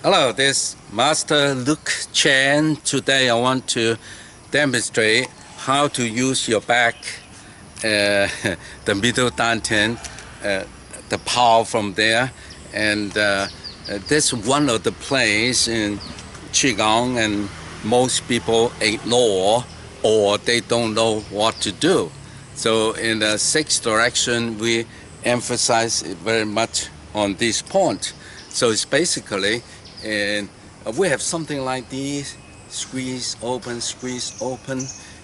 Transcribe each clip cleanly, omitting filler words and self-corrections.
Hello, this is Master Luke Chen. Today I want to demonstrate how to use your back, the middle dantian, the power from there. And this is one of the plays in Qigong and most people ignore or they don't know what to do. So in the sixth direction, we emphasize very much on this point. So it's basically, and we have something like this, squeeze open,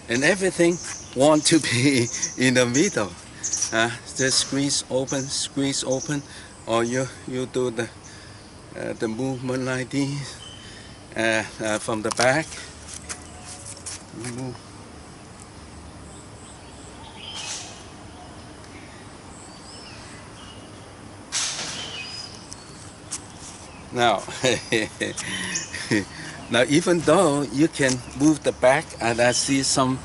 and everything want to be in the middle. Just squeeze open, or you do the movement like this from the back. Move. Now, now even though you can move the back, and I see some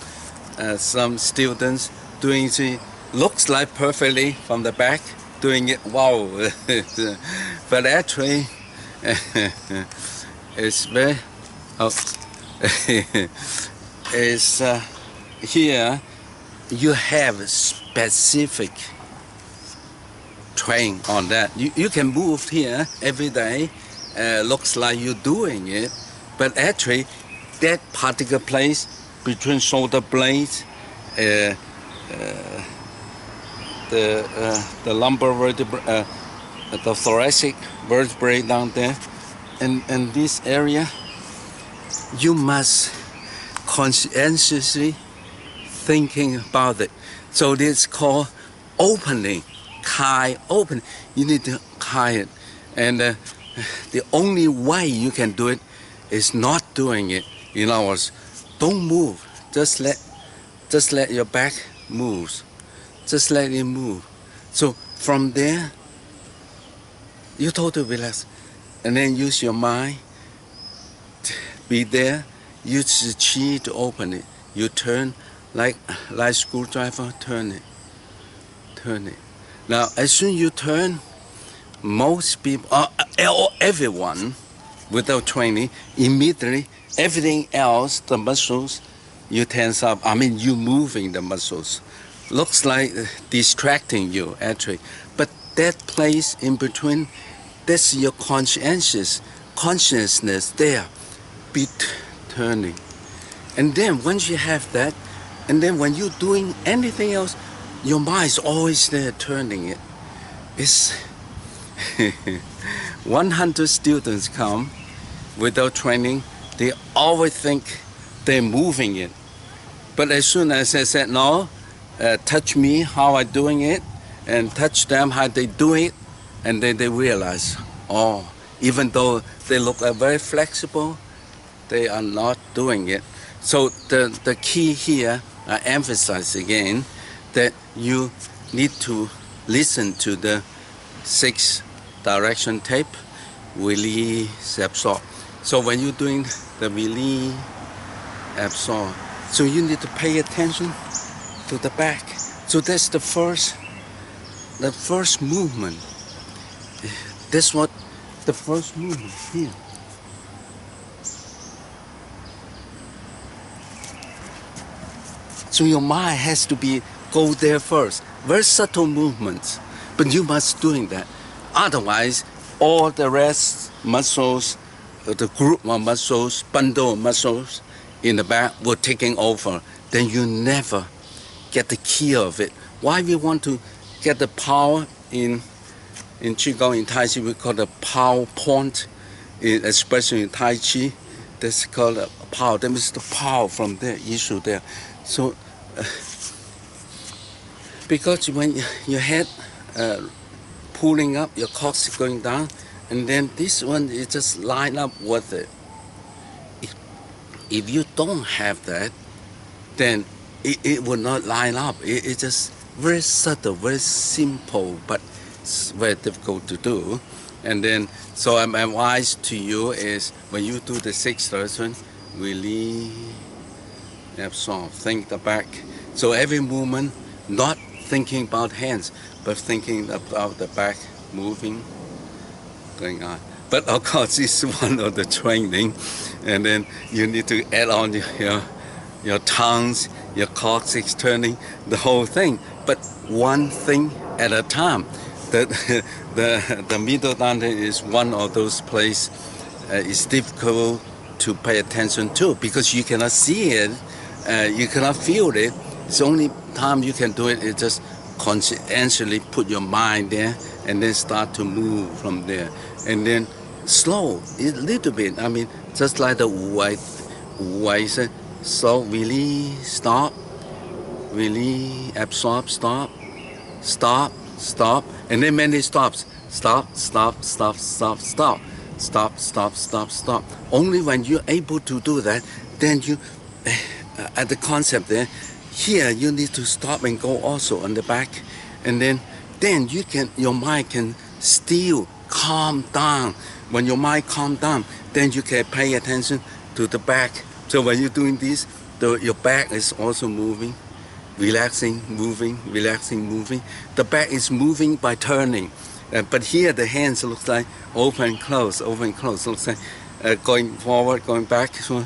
students doing it, looks like perfectly from the back, doing it, wow. But actually, it's very, it's here you have specific train on that. You can move here every day, looks like you're doing it, but actually that particular place between shoulder blades, the lumbar vertebrae, the thoracic vertebrae down there, and this area, you must conscientiously thinking about it. So this is called opening. Open. You need to kai it, and the only way you can do it is not doing it. In other words, don't move. Just let your back move. Just let it move. So from there, you totally relax, and then use your mind. Be there. Use the chi to open it. You turn like screwdriver. Turn it. Now, as soon as you turn, most people, or everyone, without training, immediately everything else, the muscles, you tense up. You moving the muscles. Looks like distracting you, actually. But that place in between, that's your consciousness there, be turning. And then once you have that, and then when you're doing anything else, your mind is always there turning it. It's 100 students come without training, they always think they're moving it. But as soon as I said, no, touch me how I'm doing it, and touch them how they do it, and then they realize, oh, even though they look very flexible, they are not doing it. So the key here, I emphasize again, that you need to listen to the 6 direction tape, release, absorb. So when you're doing the release, absorb, so you need to pay attention to the back. So that's the first movement. That's what the first movement here. So your mind has to go there first. Very subtle movements, but you must doing that. Otherwise, all the rest muscles, the group of muscles, bundle of muscles in the back will taking over. Then you never get the key of it. Why we want to get the power in Qigong, in Tai Chi, we call the power point, especially in Tai Chi, that's called a power. That means the power from there, issue there. So, because when your head pulling up, your coccyx going down, and then this one is just line up with it. If you don't have that, then it will not line up. It's just very subtle, very simple, but it's very difficult to do. And then, so my advice to you is when you do the 6th direction, really absorb, think the back. So every movement, not thinking about hands, but thinking about the back moving, going on. But But of course, it's one of the training, and then you need to add on your tongues, your coccyx turning, the whole thing. But one thing at a time. The middle danten is one of those places it's difficult to pay attention to because you cannot see it, you cannot feel it. It's the only time you can do it is just conscientiously put your mind there and then start to move from there. And then slow, a little bit. I mean, just like the white said, slow, release, stop, release, absorb, stop, stop, stop, and then many stops. Stop, stop, stop, stop, stop, stop, stop, stop, stop. Only when you're able to do that, then you, at the concept there, here you need to stop and go also on the back, and then you can, your mind can still calm down. When your mind calm down, then you can pay attention to the back. So when you're doing this, your back is also moving. Relaxing, moving, relaxing, moving. The back is moving by turning. But here the hands looks like open, close, open, close. Looks like going forward, going back. So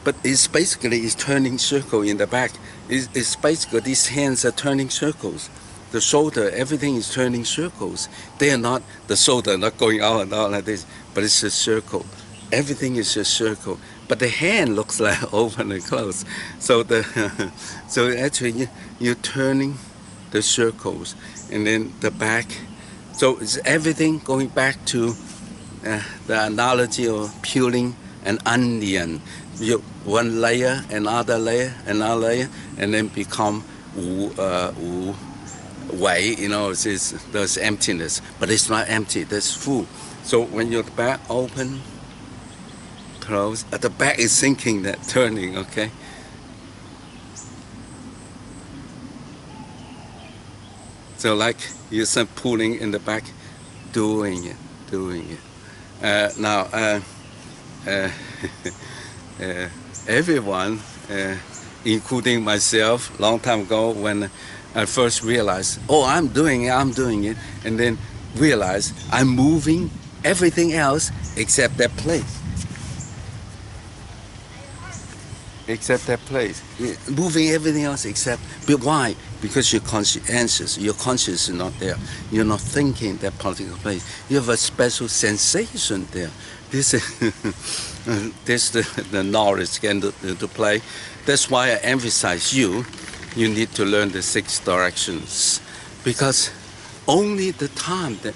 but it's basically turning circle in the back. It's basically these hands are turning circles. The shoulder, everything is turning circles. They are not, the shoulder not going out and out like this, but it's a circle. Everything is a circle. But the hand looks like open and closed. So so actually you're turning the circles, and then the back. So it's everything going back to the analogy of peeling an onion. One layer, another layer, another layer, and then become way. There's emptiness, but it's not empty. There's full. So when your back open, close, at the back is sinking, that turning, okay? So like you said, pulling in the back, doing it. Now, everyone, including myself, long time ago when I first realized, oh, I'm doing it, and then realized I'm moving everything else except that place. Except that place. Moving everything else except, but why? Because you're conscientious. Your conscience is not there. You're not thinking that particular place. You have a special sensation there. This the knowledge can to play. That's why I emphasize you need to learn the 6 directions. Because only the time that,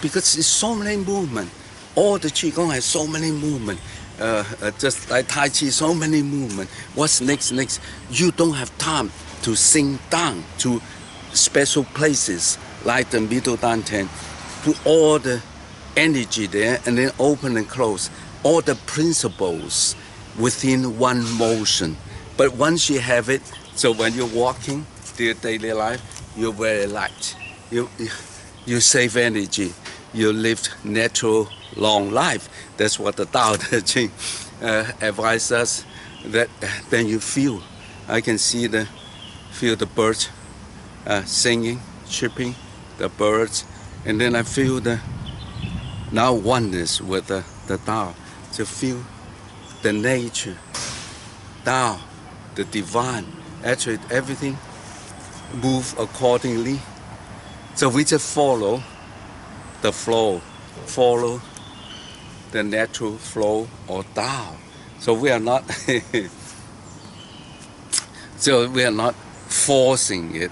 because it's so many movement. All the Qigong has so many movement. Just like Tai Chi, so many movement. What's next? You don't have time to sink down to special places like the middle danten, put all the energy there and then open and close, all the principles within one motion. But once you have it, so when you're walking your daily life, you're very light. You save energy. You live natural, long life. That's what the Tao Te Ching advises us. That then you feel. I can feel the birds singing, chirping, the birds, and then I feel the now oneness with the Tao. To feel the nature, Tao, the divine. Actually, everything move accordingly. So we just follow the flow, follow the natural flow or Tao. So we are not forcing it,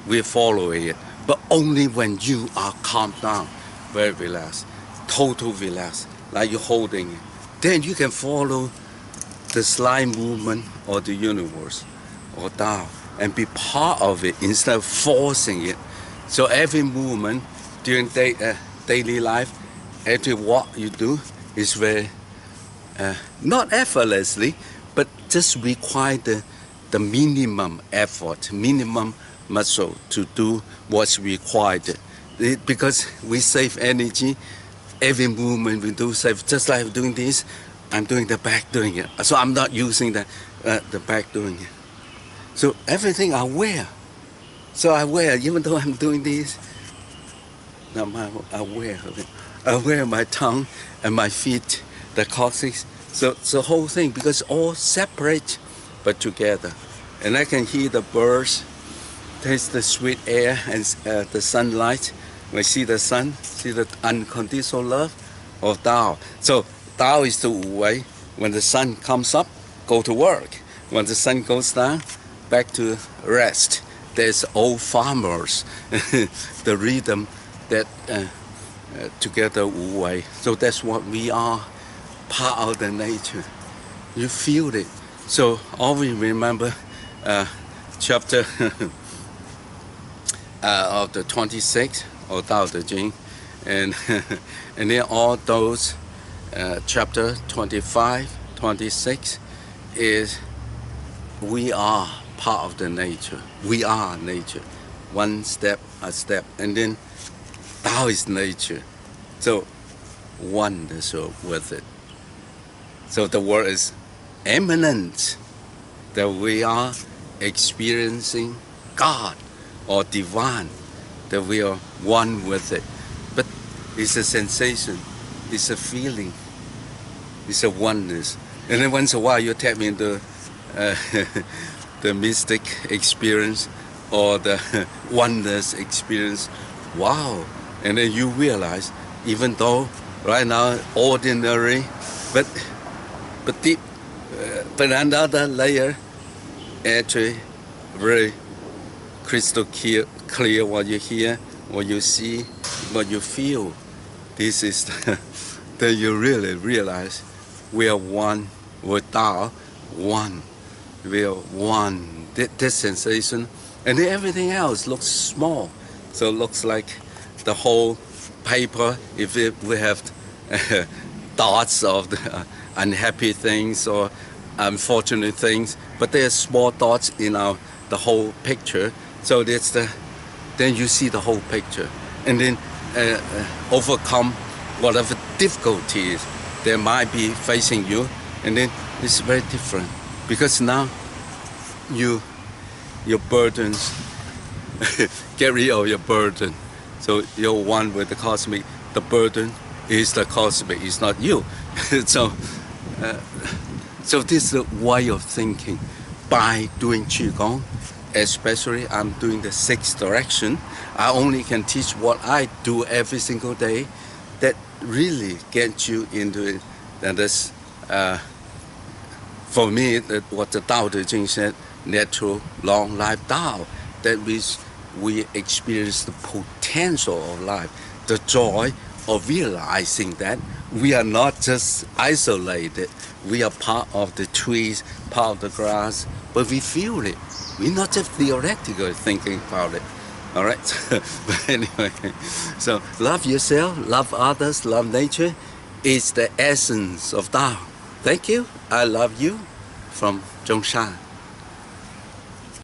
we're following it. But only when you are calmed down, very relaxed, total relaxed, like you're holding it. Then you can follow the slight movement of the universe or Tao and be part of it instead of forcing it. So every movement during daily life, every walk you do is very, not effortlessly, but just require the minimum effort, minimum muscle to do what's required. Because we save energy, every movement we do save, just like doing this, I'm doing the back doing it. So I'm not using the back doing it. So everything I wear. So I wear, even though I'm doing this, I'm aware of it. where my tongue and my feet, the coccyx. So the whole thing, because all separate but together. And I can hear the birds, taste the sweet air and the sunlight. When I see the sun, see the unconditional love of Tao. So Tao is the way. When the sun comes up, go to work. When the sun goes down, back to rest. There's old farmers, the rhythm that together Wu Wei. So that's what we are, part of the nature. You feel it. So always remember chapter of the 26 of Tao Te Ching, and and then all those chapter 25, 26 is we are part of the nature. We are nature, one step a step, and then Tao is nature. So oneness with it. So the word is eminent, that we are experiencing God or divine, that we are one with it. But it's a sensation, it's a feeling, it's a oneness. And then once in a while you tap into the mystic experience or the oneness experience. Wow! And then you realize, even though right now ordinary, but deep, but another layer, actually very crystal clear what you hear, what you see, what you feel. This is that you really realize we are one with Tao, one. We are one. This sensation, and then everything else looks small. So it looks like the whole paper, if we have thoughts of the unhappy things or unfortunate things, but there's small thoughts in the whole picture. So that's then you see the whole picture, and then overcome whatever difficulties there might be facing you, and then it's very different because now your burdens, get rid of your burden. So you're one with the cosmic. The burden is the cosmic, it's not you. So this is a way of thinking. By doing Qigong, especially I'm doing the 6th direction, I only can teach what I do every single day that really gets you into it. And that's, for me, that what the Tao Te Ching said, natural long life Tao. That means we experience the potential of life, the joy of realizing that we are not just isolated. We are part of the trees, part of the grass, but we feel it. We're not just theoretically thinking about it. All right? But anyway, so love yourself, love others, love nature is the essence of Tao. Thank you. I love you from Zhongshan.